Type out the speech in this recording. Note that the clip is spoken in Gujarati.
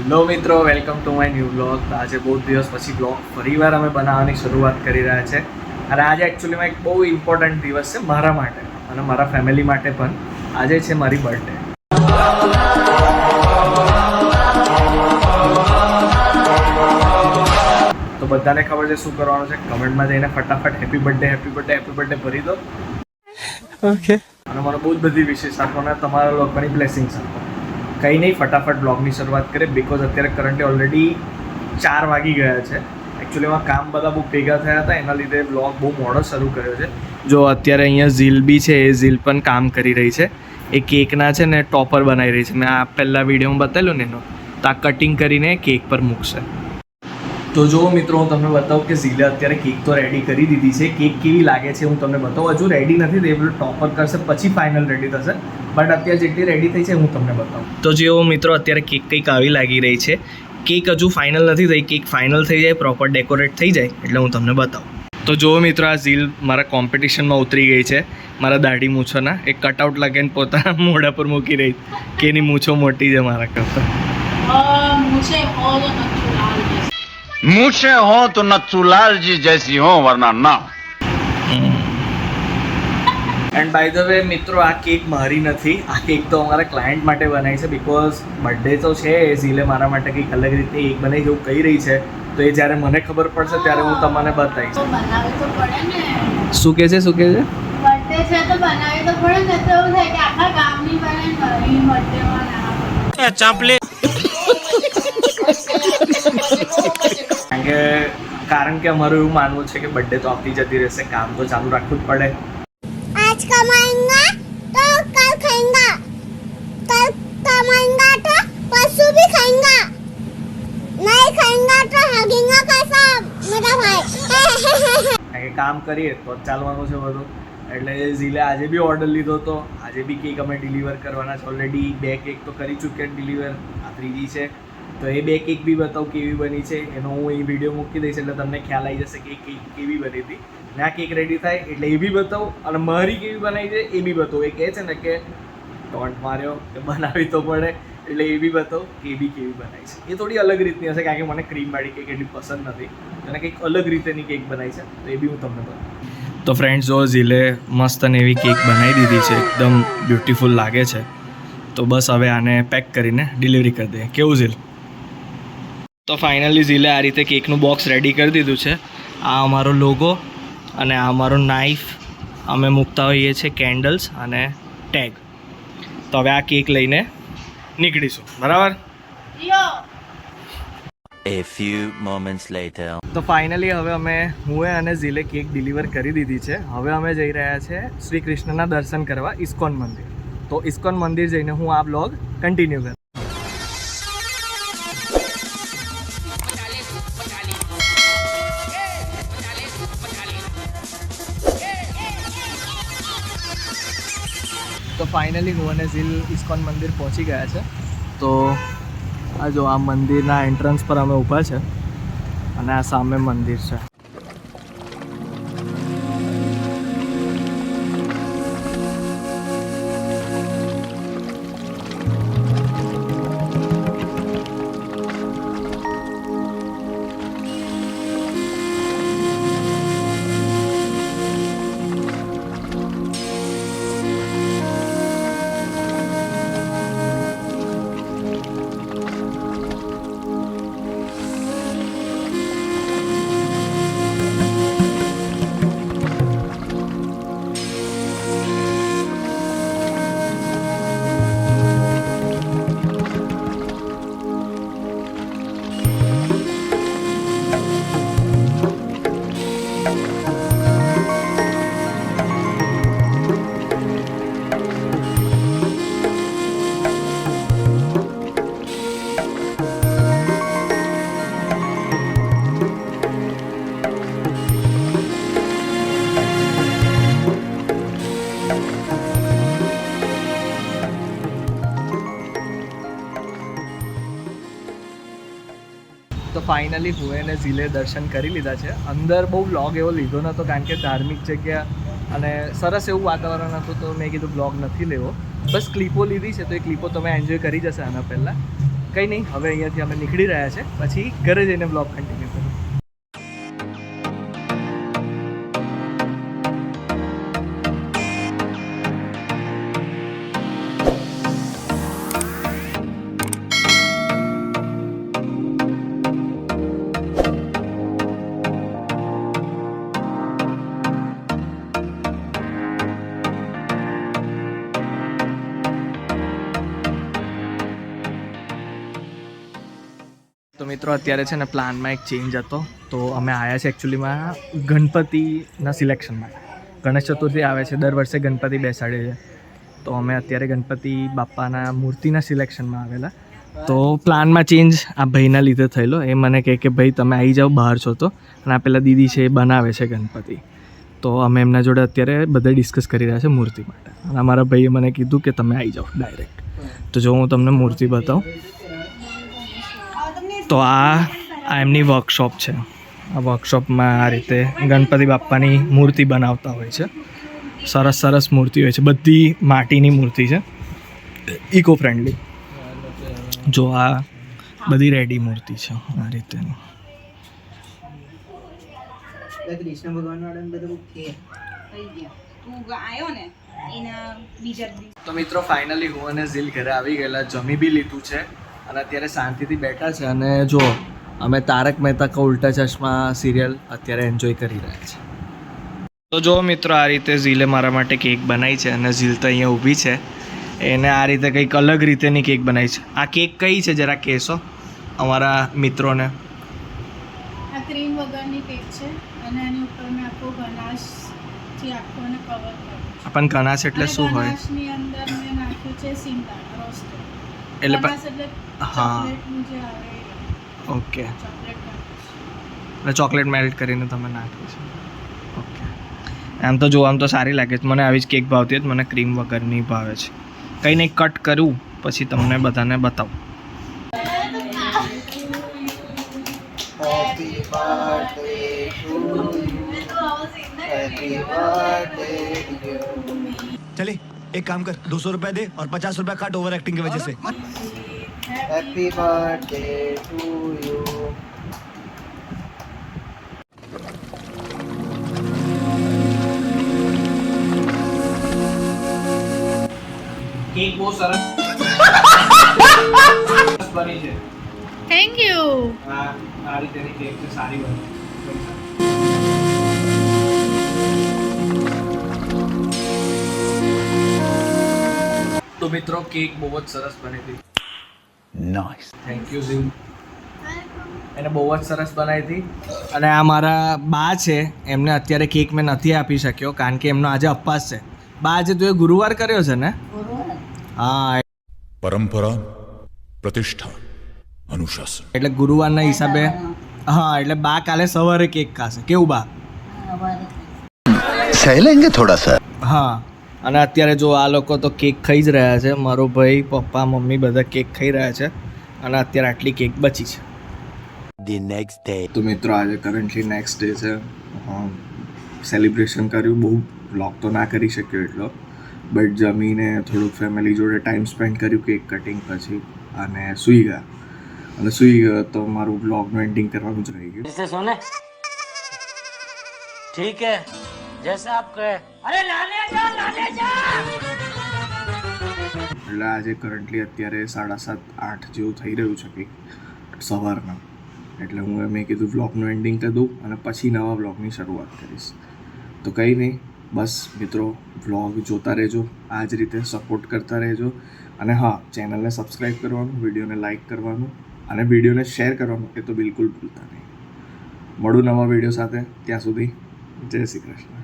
હેલો મિત્રો, welcome to my new blog. આજે બહુ દિવસ પછી બ્લોગ ફરીવાર અમે બનાવવાની શરૂઆત કરી રહ્યા છે. અને આજે એકચ્યુઅલીમાં એક બહુ ઇમ્પોર્ટન્ટ દિવસ છે મારા માટે અને મારા ફેમિલી માટે પણ. આજે છે મારી બર્થડે. તો બધાને ખબર છે શું કરવાનું છે. કમેન્ટમાં જઈને ફટાફટ હેપી બર્થડે ભરી દો. ઓકે. અને મને બહુ જ બધી વિશેષ આપો અને તમારા લોકોની બ્લેસિંગ્સ આપો. કંઈ નહીં, ફટાફટ બ્લોગની શરૂઆત કરીએ. બિકોઝ અત્યારે કરંટલી ઓલરેડી 4 વાગી ગયા છે. એકચ્યુઅલીમાં કામ બધા બહુ ભેગા થયા હતા, એના લીધે બ્લોગ બહુ મોડો શરૂ કર્યો છે. જો અત્યારે અહીંયા ઝીલ બી છે, એ ઝીલ પણ કામ કરી રહી છે. એ કેકના છે ને ટોપર બનાવી રહી છે. મેં આ પહેલાં વિડીયોમાં બતાવેલું ને એનો, તો આ કટિંગ કરીને કેક પર મૂકશે. તો જો મિત્રો, હું તમને બતાવું કે ઝીલે અત્યારે કેક તો રેડી કરી દીધી છે. કેક કેવી લાગે છે હું તમને બતાવું. હજુ રેડી નથી થઈ, પેલું ટોપર કરશે પછી ફાઇનલ રેડી થશે. બટ અત્યારે જેટલી રેડી થઈ છે હું તમને બતાવું. તો જેવો મિત્રો અત્યારે કેક કંઈક આવી લાગી રહી છે. કેક હજુ ફાઇનલ નથી થઈ. કેક ફાઇનલ થઈ જાય, પ્રોપર ડેકોરેટ થઈ જાય એટલે હું તમને બતાવું. તો જો મિત્રો, આ ઝીલ મારા કોમ્પિટિશનમાં ઉતરી ગઈ છે. મારા દાઢી મૂછોના એક કટઆઉટ લગાવીને પોતાના મોઢા પર મૂકી રહી કે એની મૂછો મોટી છે મારા કરતા. मूछे हो तो नथुलाल जी जैसी हो वरना ना. એન્ડ બાય ધ વે મિત્રો, આ કેક મારી નથી. આ કેક તો અમારા ક્લાયન્ટ માટે બનાવી છે. બિકોઝ બર્થડે તો છે, ઝીલે મારા માટે કંઈક અલગ રીતે કેક બનાવી જેવું કહી રહી છે. તો એ જ્યારે મને ખબર પડશે ત્યારે હું તમને બતાવીશ. બનાવી તો પડે ને. શું કહે છે બર્થડે છે તો બનાવી તો પડે ને. તો એવું થાય કે આખા ગામની બનાવી મારી બર્થડેમાં ના चापले કારણ કે અમારું એવું માનવું છે કે બર્થડે તો આવતી જતી રહેશે, કામ તો ચાલુ રાખવું જ પડે. आज कमाएंगा तो कल खाएंगा, कल कमाएंगा तो परसों भी खाएंगा, नहीं खाएंगा तो हगेंगा कैसा मेरा भाई. કારણ કે કામ કરીએ તો જ ચાલવાનું છે બધું. એટલે ઝીલે આજે બી ઓર્ડર લીધો હતો. આજે બી કેક અમે ડિલિવર કરવાના છે. ઓલરેડી 2 કેક તો કરી ચૂક્યા ડિલિવર, આ ત્રીજી છે. તો એ 2 કેક બી બતાવું કેવી બની છે. એનો હું એ વિડીયો મૂકી દઈશ એટલે તમને ખ્યાલ આવી જશે કે કેક કેવી બની હતી. ને આ કેક રેડી થાય એટલે એ બી બતાવું અને મારી કેવી બનાવી છે એ બી બતાવું. એ કહે છે ને કે ટોન્ટ માર્યો કે બનાવી તો પડે, એટલે એ બી બતાવું કે એ બી કેવી બનાવી છે. એ થોડી અલગ રીતની હશે કારણ કે મને ક્રીમવાળી કેક એટલી પસંદ નથી અને કંઈક અલગ રીતેની કેક બનાવી છે. તો એ બી હું તમને બતાવું. તો ફ્રેન્ડ્સ, જો ઝીલે મસ્ત અને એવી કેક બનાવી દીધી છે, એકદમ બ્યુટીફુલ લાગે છે. તો બસ હવે આને પેક કરીને ડિલિવરી કરી દઈએ. કેવું ઝીલ? તો ફાઇનલી ઝીલે આ રીતે કેકનું બોક્સ રેડી કરી દીધું છે. આ અમારો લોગો અને આ અમારો નાઇફ. અમે મૂકતા હોઈએ છીએ કેન્ડલ્સ અને ટેગ. તો હવે આ કેક લઈને નીકળીશું, બરાબર? A few moments later. તો ફાઇનલી હવે હું અને ઝીલે કેક ડિલિવર કરી દીધી છે. હવે અમે જઈ રહ્યા છે શ્રી કૃષ્ણના દર્શન કરવા ઇસ્કોન મંદિર. તો ઇસ્કોન મંદિર જઈને હું આ બ્લોગ કન્ટિન્યુ કરું. તો ફાઇનલી હું અને ઝીલ ઇસ્કોન મંદિર પહોંચી ગયા છે. તો આ જો, આ મંદિરના એન્ટ્રન્સ પર અમે ઊભા છે અને આ સામે મંદિર છે. તો ફાઇનલી હું અને ઝીલે દર્શન કરી લીધા છે. અંદર બહુ બ્લોગ એવો લીધો નહોતો કારણ કે ધાર્મિક જગ્યા અને સરસ એવું વાતાવરણ હતું, તો મેં કીધું બ્લોગ નથી લેવો. બસ ક્લિપો લીધી છે, તો એ ક્લિપો તમે એન્જોય કરી જશે આના પહેલાં. કંઈ નહીં, હવે અહીંયાથી અમે નીકળી રહ્યા છે, પછી ઘરે જઈને બ્લોગ કન્ટિન્યુ કરીએ. તો મિત્રો અત્યારે છે ને પ્લાનમાં એક ચેન્જ હતો, તો અમે આવ્યા છે એકચ્યુઅલીમાં ગણપતિના સિલેક્શન માટે. ગણેશ ચતુર્થી આવે છે, દર વર્ષે ગણપતિ બેસાડે છે, તો અમે અત્યારે ગણપતિ બાપાના મૂર્તિના સિલેક્શનમાં આવેલા. તો પ્લાનમાં ચેન્જ આ ભાઈના લીધે થયેલો. એ મને કહે કે ભાઈ તમે આવી જાઓ, બહાર છો તો, અને આ પેલા દીદી છે એ બનાવે છે ગણપતિ, તો અમે એમના જોડે અત્યારે બધા ડિસ્કસ કરી રહ્યા છે મૂર્તિ માટે. અને અમારા ભાઈએ મને કીધું કે તમે આવી જાઓ ડાયરેક્ટ. તો જો હું તમને મૂર્તિ બતાવું, તો આ એમની વર્કશોપ છે. આ વર્કશોપમાં આ રીતે ગણપતિ બાપ્પાની મૂર્તિ બનાવતા હોય છે. સરસ સરસ મૂર્તિ હોય છે, બધી માટીની મૂર્તિ છે, ઇકો ફ્રેન્ડલી. જો આ બધી રેડી મૂર્તિ છે આ રીતે. કૃષ્ણ ભગવાન વાળા બધું થઈ ગયા. તું આવ્યો ને એના બીજા તો મિત્રો ફાઇનલી હું અને ઝીલ ઘરે આવી ગયેલા, જમી બી લીધું છે અને અત્યારે શાંતિથી બેઠા છે. અને જો અમે તારક મહેતા કા ઉલ્ટા ચશ્મા સિરિયલ અત્યારે એન્જોય કરી રહ્યા છે. તો જો મિત્રો આ રીતે ઝીલે મારા માટે કેક બનાવી છે, અને ઝીલ તો અહીંયા ઊભી છે, એને આ રીતે કંઈક અલગ રીતેની કેક બનાવી છે. આ કેક કઈ છે જરા કહેશો અમારા મિત્રોને? આ ક્રીમ વગરની કેક છે અને એની ઉપર મેં આખો ગનાશથી આખો એને કવર કર્યું. પણ ગનાશ એટલે શું હોય? ગનાશની અંદર મેં નાખ્યું છે સિંગદાણા રોસ્ટેડ. એટલે ગનાશ એટલે હા. ચોકલેટનું જે આવે એ. Okay, chocolate ગનાશ. એટલે ચોકલેટ મેલ્ટ કરીને તમે નાખ્યું છે. ઓકે, આમ તો જો આમ તો સારી લાગે છે મને. આવી જ કેક ભાવતી હોય, મને ક્રીમ વગરની ભાવે છે. કંઈ નહીં, કટ કરું પછી તમને બધાને બતાવું. चले एक काम कर 200 रुपया दे और 50 रुपया काट ओवर एक्टिंग की वजह से. Happy birthday to you. Cake બહુ સરસ બની છે. Thank you. આ રીતેની કેક છે, સારી બની. તો મિત્રો કેક બહુ જ સરસ બની હતી. नाइस. થેન્ક યુ ઝીલ, એને બહુ જ સરસ બનાવી હતી. અને આ મારા બા છે, એમને અત્યારે કેક મેં નથી આપી શક્યો કારણ કે એમનો આજે ઉપવાસ છે. બા આજે તું ગુરુવાર કર્યો છે ને? હા, परंपरा प्रतिष्ठा अनुशासन. એટલે ગુરુવારના હિસાબે. હા, એટલે બા કાલે સવારે કેક ખાશે. કેવું બા? सह लेंगे थोड़ा सा. હા, અને અત્યારે જો આ લોકો તો કેક ખાઈ જ રહ્યા છે. મારો ભાઈ, પપ્પા, મમ્મી બધા કેક ખાઈ રહ્યા છે, અને અત્યારે આટલી કેક બચી છે. The next day. તો મિત્રો આજે કરન્ટલી નેક્સ્ટ ડે છે. સેલિબ્રેશન કર્યું, બહુ વ્લોગ તો ના કરી શક્યો એટલો, બટ જમીને થોડુંક ફેમિલી જોડે ટાઈમ સ્પેન્ડ કર્યું કેક કટિંગ પછી, અને સૂઈ ગયા. અને સૂઈ ગયો તો મારું વ્લોગનું એન્ડિંગ કરવાનું જ રહી ગયું. सोने ठीक है जैसा आप कहे. अरे लाने जा એટલે આજે કરન્ટલી અત્યારે 7:30-8 જેવું થઈ રહ્યું છે કંઈક સવારના. એટલે હું મેં કીધું વ્લોગનું એન્ડિંગ કરી દઉં અને પછી નવા વ્લોગની શરૂઆત કરીશ. તો કંઈ નહીં, બસ મિત્રો વ્લોગ જોતા રહેજો, આ જ રીતે સપોર્ટ કરતા રહેજો. અને હા, ચેનલને સબસ્ક્રાઈબ કરવાનું, વિડીયોને લાઇક કરવાનું અને વિડીયોને શેર કરવાનું એ તો બિલકુલ ભૂલતા નહીં. મળું નવા વિડીયો સાથે, ત્યાં સુધી જય શ્રી કૃષ્ણ.